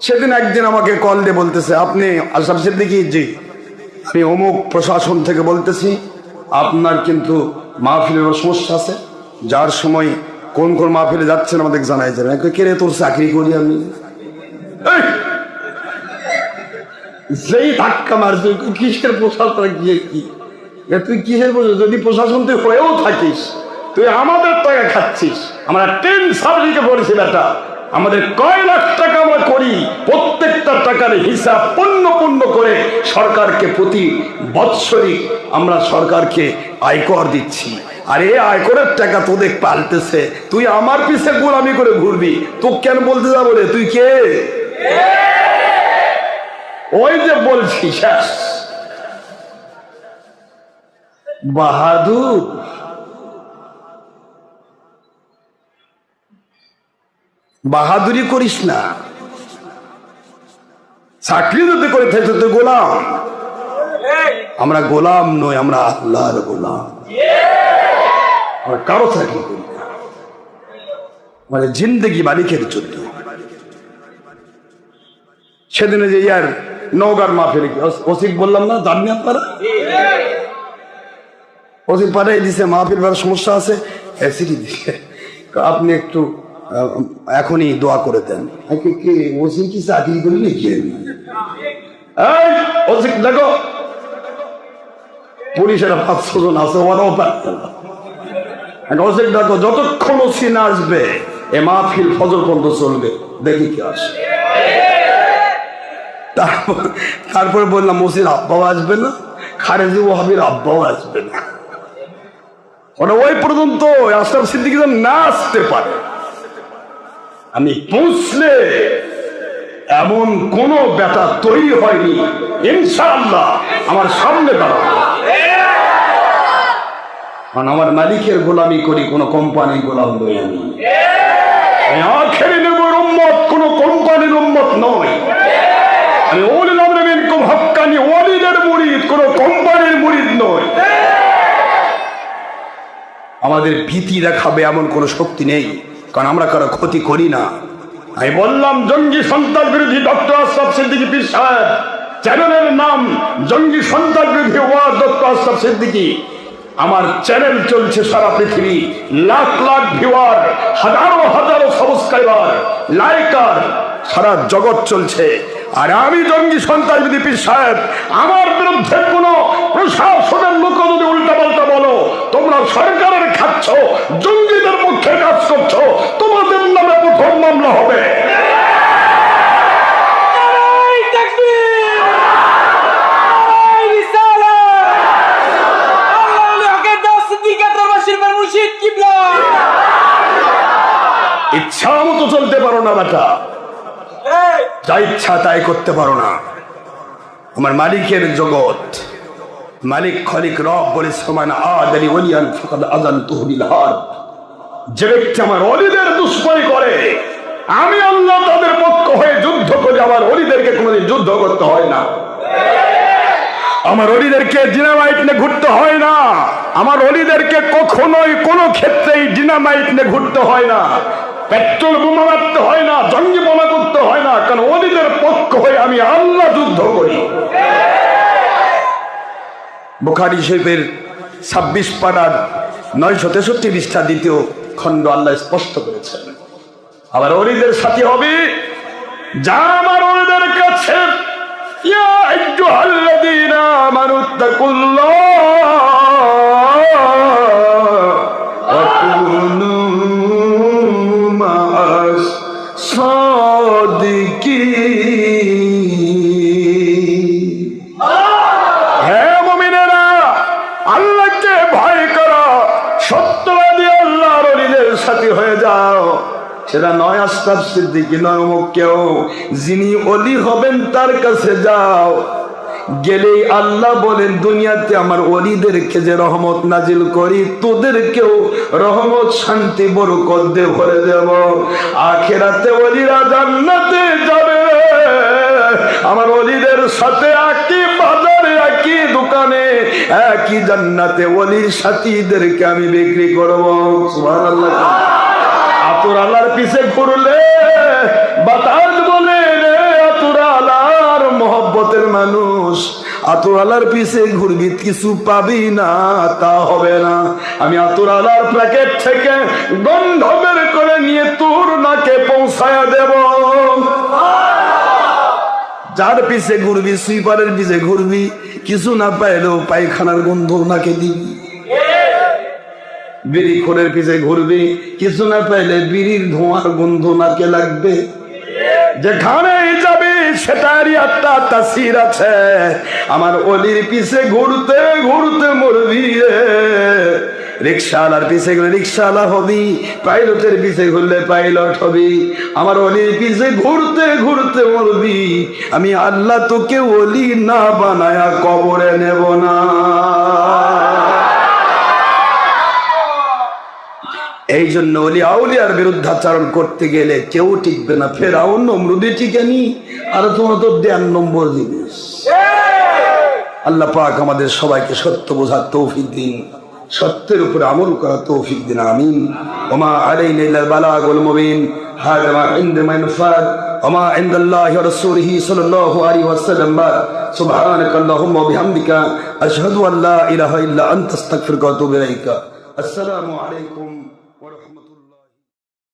সেদিন একদিন আমাকে কল দিয়ে বলতেছে, আপনি আশরাফ সিদ্দিকী? জি। আমি অমুক প্রশাসন থেকে বলতেছি, আপনার কিন্তু মাহফিলের সমস্যা আছে, যার সময় কোন কোন মাহফিলে যাচ্ছেন আমাদের জানাই যাবেন। কে রে, তোর চাকরি করি আমি? যেই ধাক্কা মারছে, কিসের প্রশাসন গিয়ে কি তুই কিসের প্রশাসন? যদি প্রশাসন তুই হয়েও থাকিস, তুই আমাদের টাকা খাচ্ছিস। আমরা 10 সাবজেক্টে পড়েছি বেটা, আমাদের কয় লাখ টাকা আমরা করি, প্রত্যেকটা টাকার হিসাব পূর্ণ করে সরকারকে প্রতি বৎসরিক আমরা সরকারকে আয়কর দিচ্ছি। আর এই আয়করের টাকা তোদের পাল্টেছে, তুই আমার পিছে গোলামি করে ঘুরবি। তো কেন বলতে যাবো রে, তুই কে? ওই যে বলছি শেষ বাহাদুর, বাহাদুরি করিস না। চাকরি যদি করে থাকতে তো গোলাম। আমরা গোলাম নই, আমরা আল্লাহর গোলাম। আমরা কারো চাকরি করি না, মানে জিন্দগি মালিকের জন্য। সেদিনে যে ইয়ার নওগাঁর মাহফিলে ওসিক বললাম না, জাননি আপনারা? ওসিক পাঠাই দিছে, মাহফিল ভাড়া সমস্যা আছে, চিঠি দিছে, আপনি একটু এখনই দোয়া করে দেন। ওসিক কি চাকরি করি নাকি? ওসিক দেখো, পুলিশের 500 জন আছে, ওরাও পারত না। ওসিক দেখো, যতক্ষণ ওসি না আসবে এ মাহফিল ফজর পর্যন্ত চলবে, দেখি কি আসে। তারপরে বললাম, ওসির আব্বাও আসবে না, খারেজি ওয়াহাবির আব্বাও আসবে না। ওরা ওই পর্যন্ত আশরাফ সিদ্দিকী না আসতে পারে। আমি পৌঁছলে এমন কোন ব্যাটা তৈরি হয়নি, ইনশাআল্লাহ আমার সামনে দাঁড়াবে। কারণ আমার মালিকের গোলামি করি, কোন কোম্পানির গোলাম নই আমি। আখেরি নবীর উম্মত, কোন কোম্পানির উম্মত নয় আমি। উলিল আমরি মিনকুম হাক্কানি ওয়ালিদের মুরিদ, কোন কোম্পানির মুরিদ নয়। আমাদের ভীতি দেখাবে এমন কোন শক্তি নেই, কারণ আমরা কারো ক্ষতি করি না। আমি বললাম, জঙ্গি সন্ত্রাস বিরোধী ডক্টর আশরাফ সিদ্দিকী পীর সাহেব, চ্যানেলের নাম জঙ্গি সন্ত্রাস বিরোধী ওয়াজ ডক্টর আশরাফ সিদ্দিকী। আমার চ্যানেল চলছে সারা পৃথিবী, লাখ লাখ ভিউয়ার, হাজারো হাজারো সাবস্ক্রাইবার, লাইকার, সারা জগৎ চলছে। আর আমি জঙ্গি সন্ত্রাস বিরোধী পীর সাহেব, আমার বিরুদ্ধে কোন প্রশাসনের লোক যদি উল্টাপাল্টা বলো, তোমরা সরকারের খাচ্ছ, জঙ্গিদের পক্ষে কাজ করছো, তোমাদের নামে প্রথম মামলা হবে। ইচ্ছা মতো চলতে পারো না বেটা, যা ইচ্ছা তাই করতে পারো না। আমার মালিকের জগৎ, মালিক খালিক রব বলে সমান আদালি ওলিয়ান ফাকাদ আযানতুহু বিল হারব। যে ব্যক্তি আমার ওলিদের দুশমনি করে, আমি আল্লাহ তাদের পক্ষ হয়ে যুদ্ধ করি। আমার ওলিদেরকে কোনোদিন যুদ্ধ করতে হয় না, আমার ওলিদেরকে ডিনামাইট নিয়ে ঘুরতে হয় না, আমার ওলিদেরকে কখনোই কোনো ক্ষেত্রেই ডিনামাইট নিয়ে ঘুরতে হয় না, পেট্রোল বোমা মারতে হয় না, জঙ্গি বোমা করতে হয় না, কারণ ওলিদের পক্ষ হয়ে আমি আল্লাহ যুদ্ধ করি। বুখারী শরীফের 26 পারার 963 পৃষ্ঠা 2 খণ্ড আল্লাহ স্পষ্ট করেছেন, আবার ওলিদের সাথী হবে যা আমার ওলিদের কাছে ইয়া আইয়ুহাল্লাযীনা আমানুত্তাকুল্লাহ ওয়া কুনু মা'আস সাদিকিন। হে মুমিনেরা, আল্লাহকে ভয় করো, সত্যবাদী আল্লাহর ওলিদের সাথী হয়ে যাও। সেটা নয় আশরাফ সিদ্দিকী, নয় অমুক কেউ, যিনি ওলি হবেন তার কাছে যাও। গেলেই আল্লাহ বলেন, দুনিয়াতে আমার ওলিদেরকে যে রহমত নাজিল করি, তোদেরকেও রহমত শান্তি বরকত দিয়ে ভরে দেব। আখিরাতে ওলিরা জান্নাতে যাবে, আমার ওলিদের সাথে একই বাজারে, একই দোকানে, একই জান্নাতে ওলির সাথীদেরকে আমি বিক্রি করবো। সুবহানাল্লাহ। আতর আল্লাহর পিছে ঘুরলে বাতাস বলে রে আতরালার পিছে ঘুরবি কিছু পাবি না, তা হবে না। আমি আতরালার প্যাকেট থেকে গন্ধ বের করে নিয়ে তোর নাকে পৌঁছায়া দেব। যার পিছে ঘুরবি, সুইপারের পিছে ঘুরবি, কিছু না পাইলেও পায়খানার গন্ধ নাকে দিবি। বিড়ি খোরের পিছে ঘুরবি, কিছু না পাইলে বিড়ির ধোঁয়ার গন্ধ নাকে লাগবে। যেখানে যাবি সেটারই একটা তাসির আছে। আমার অলির পিছে ঘুরতে ঘুরতে মরবি রে। রিক্সাওয়ালার পিছে ঘুরলে রিক্সাওয়ালা হবি, পাইলটের পিছে ঘুরলে পাইলট হবি। আমার অলির পিছে ঘুরতে ঘুরতে মরবি। আমি আল্লাহ তোকে অলি না বানায়া কবরে নেব না। এই জন্য ওলি আউলিয়ার বিরুদ্ধাচরণ করতে গেলে কেউ টিকবে না। ফেরাউন নমরুদে টিকেনি, আর তোমরা তো 1.5 নম্বর জিনিস। আল্লাহ পাক আমাদের সবাইকে সত্য বোঝার তৌফিক দিন, সত্যের উপরে আমল করার তৌফিক দিন। আমিন। ওমা আলাইনা ইল্লাল বালাগুল মুবিন। হাযা মা ইনদামা ইনফাদ ওমা ইনদাল্লাহি ওয়া রাসূলিহি সাল্লাল্লাহু আলাইহি ওয়াসাল্লাম। সুবহানাকাল্লাহুম্মা ওয়া বিহামদিকা আশহাদু আল্লা ইলাহা ইল্লা আনতা আস্তাগফিরুকা ওয়া আতুবু ইলাইকা। আসসালামু আলাইকুম।